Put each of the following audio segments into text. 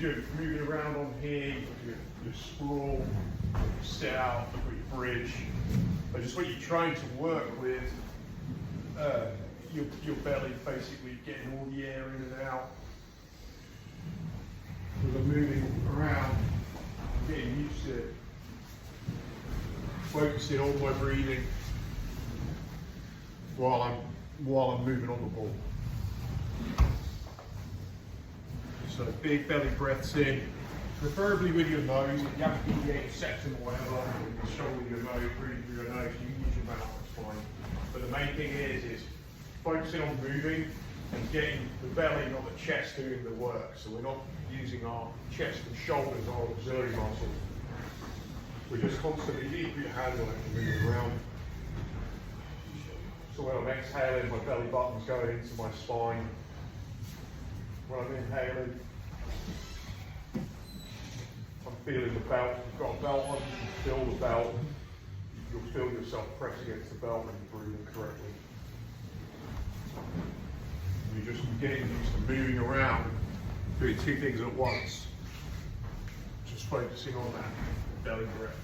you're moving around on here, you've got your sprawl, your sit out, you've got your bridge. But just what you're trying to work with, your belly basically getting all the air in and out. As I'm moving around, I'm getting used to it. Focusing on my breathing while I'm moving on the ball. So big belly breaths in, preferably with your nose. If you have to deviate your septum or whatever, you can shoulder with your nose, breathe through your nose, you can use your mouth, that's fine. But the main thing is focusing on moving and getting the belly, not the chest, doing the work. So we're not using our chest and shoulders, our auxiliary muscles. We're just constantly, you need to put your hands on it and moving around. So when I'm exhaling, my belly button's going into my spine. When I'm inhaling, I'm feeling the belt. If you've got a belt on, you can feel the belt. You'll feel yourself press against the belt when you're breathing correctly. You're just getting used to moving around, doing two things at once. Just focusing on that belly breath.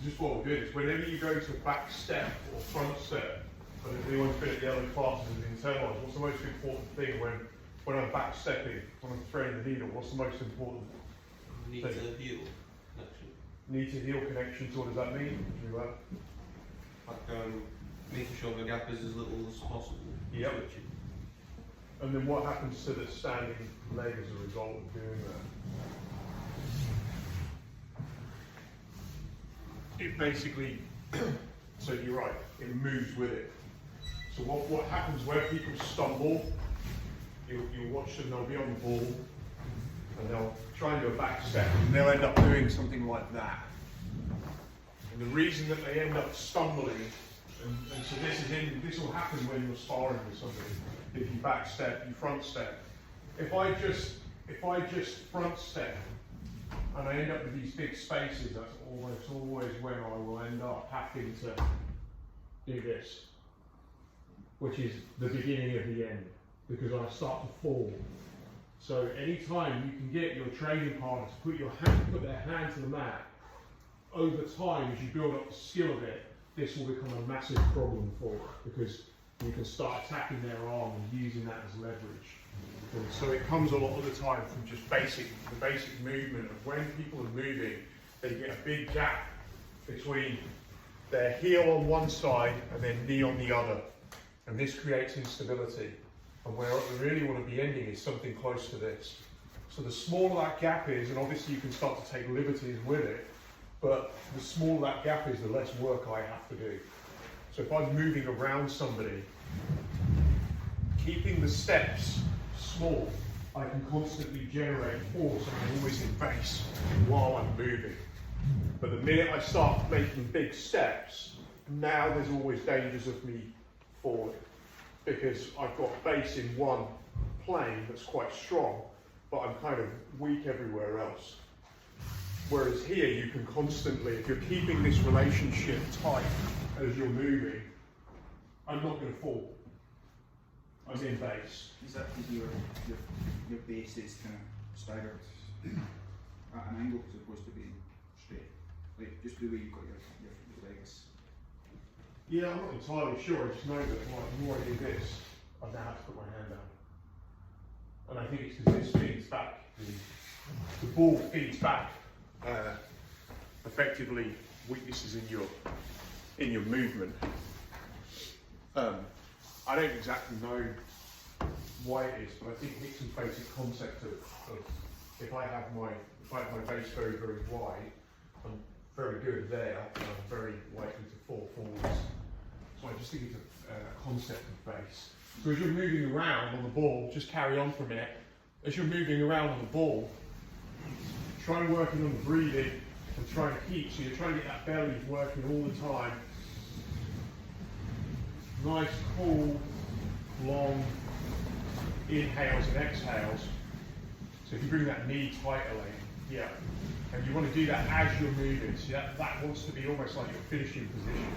Just what we'll do is whenever you go to a back step or front step, and if anyone's been at the other classes and internalised, what's the most important thing when I'm back stepping, when I'm throwing the needle, what's the most important Need thing? to heal connection. Need to heal connection, so what does that mean? Like making sure the gap is as little as possible. Yep. And then what happens to the standing leg as a result of doing that? It basically, so you're right, it moves with it. So what happens where people stumble, you'll watch them, they'll be on the ball, and they'll try and do a back step, and they'll end up doing something like that. And the reason that they end up stumbling, and so this will happen when you're sparring with somebody. If you back step, you front step. If I just front step, and I end up with these big spaces, that's always when I will end up having to do this, which is the beginning of the end, because I start to fall. So anytime you can get your training partner to put their hand to the mat, over time, as you build up the skill of it, this will become a massive problem for you, because you can start attacking their arm and using that as leverage. And so it comes a lot of the time from just the basic movement of when people are moving, they get a big gap between their heel on one side and their knee on the other. And this creates instability. And where we really want to be ending is something close to this. So the smaller that gap is, and obviously you can start to take liberties with it, but the smaller that gap is, the less work I have to do. So if I'm moving around somebody, keeping the steps small, I can constantly generate force, and I'm always in base while I'm moving. But the minute I start making big steps, now there's always dangers of me falling, because I've got base in one plane that's quite strong, but I'm kind of weak everywhere else. Whereas here you can constantly, if you're keeping this relationship tight as you're moving, I'm not going to fall. I'm in base. Is that because your base is kind of staggered at an angle as opposed to being straight? Like just the way you've got your legs. Yeah, I'm not entirely sure. I just know that like, the more I do this, I now have to put my hand down. And I think it's because this feeds back. The ball feeds back effectively weaknesses in your movement. I don't exactly know why it is, but I think it's some basic concept of if I have my base very, very wide, I'm very good there, and I'm very likely to fall forwards. So I just think it's a concept of base. So as you're moving around on the ball, just carry on for a minute. As you're moving around on the ball, try working on the breathing and trying to keep, so you're trying to get that belly working all the time. Nice, cool, long inhales and exhales. So if you bring that knee tighter, yeah, and you want to do that as you're moving. See, that wants to be almost like your finishing position.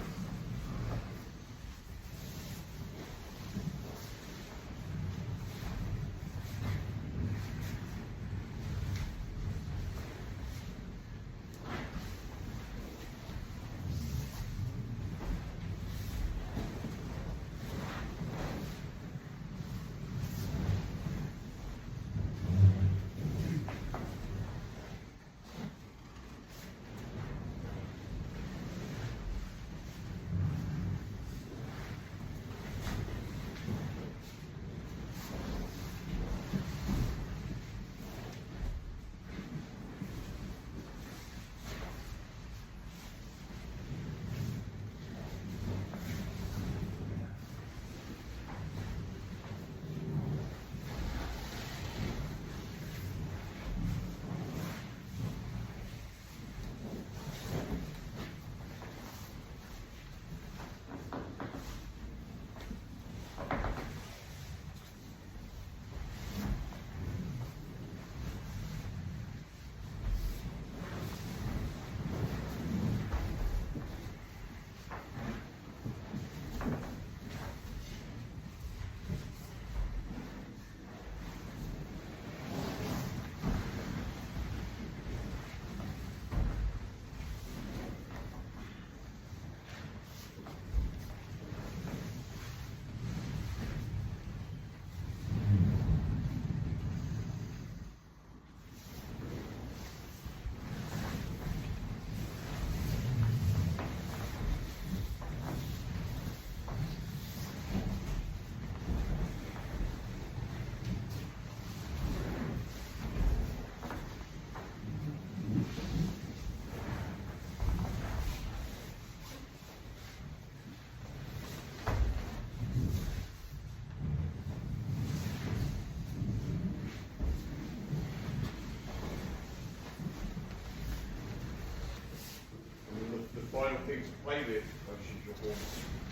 Final thing to play with,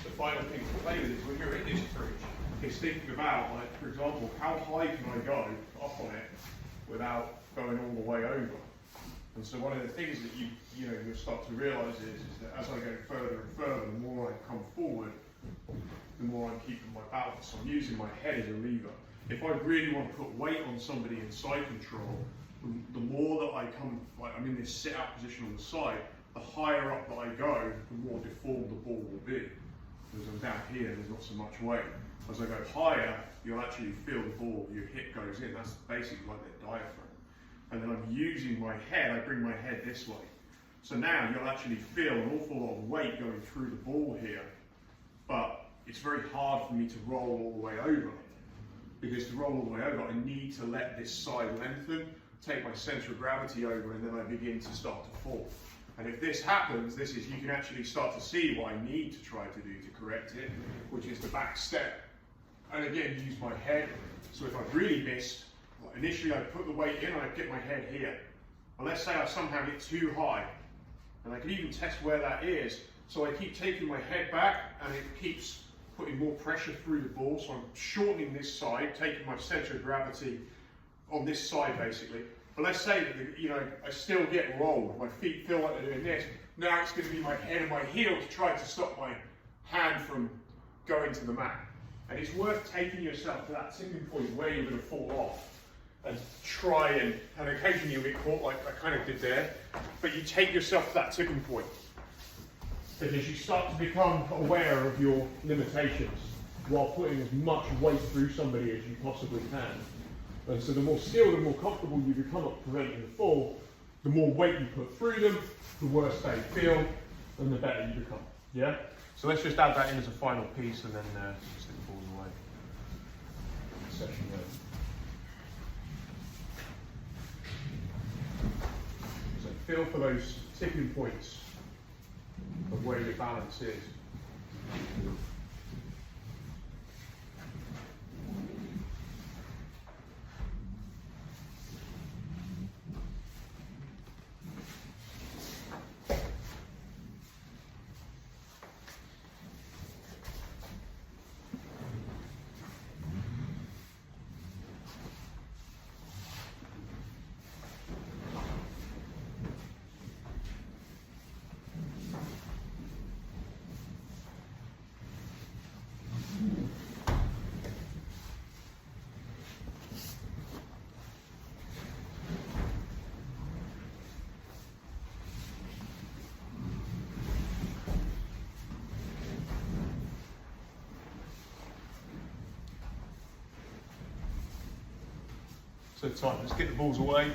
the final thing to play with is when you're in this bridge, is thinking about, like, for example, how high can I go up on it without going all the way over? And so one of the things that you'll start to realise is that as I go further and further, the more I come forward, the more I'm keeping my balance. I'm using my head as a lever. If I really want to put weight on somebody in side control, the more that I come, like I'm in this sit-out position on the side, the higher up that I go, the more deformed the ball will be. Because I'm down here, there's not so much weight. As I go higher, you'll actually feel the ball, your hip goes in. That's basically like the diaphragm. And then I'm using my head, I bring my head this way. So now you'll actually feel an awful lot of weight going through the ball here. But it's very hard for me to roll all the way over. Because to roll all the way over, I need to let this side lengthen, take my center of gravity over, and then I begin to start to fall. And if this happens, you can actually start to see what I need to try to do to correct it, which is the back step. And again, use my head. So if I've really missed, initially I put the weight in and I get my head here. But let's say I somehow get too high. And I can even test where that is. So I keep taking my head back and it keeps putting more pressure through the ball. So I'm shortening this side, taking my center of gravity on this side basically. But let's say that, you know, I still get rolled. My feet feel like they're doing this. Now it's going to be my head and my heel to try to stop my hand from going to the mat. And it's worth taking yourself to that tipping point where you're going to fall off and try and occasionally you'll get caught like I kind of did there, but you take yourself to that tipping point. Because you start to become aware of your limitations while putting as much weight through somebody as you possibly can. And so the more skilled and more comfortable you become at preventing the fall, the more weight you put through them, the worse they feel, and the better you become. Yeah? So let's just add that in as a final piece and then stick the balls away. Session there. So feel for those tipping points of where your balance is. So time, let's get the balls away.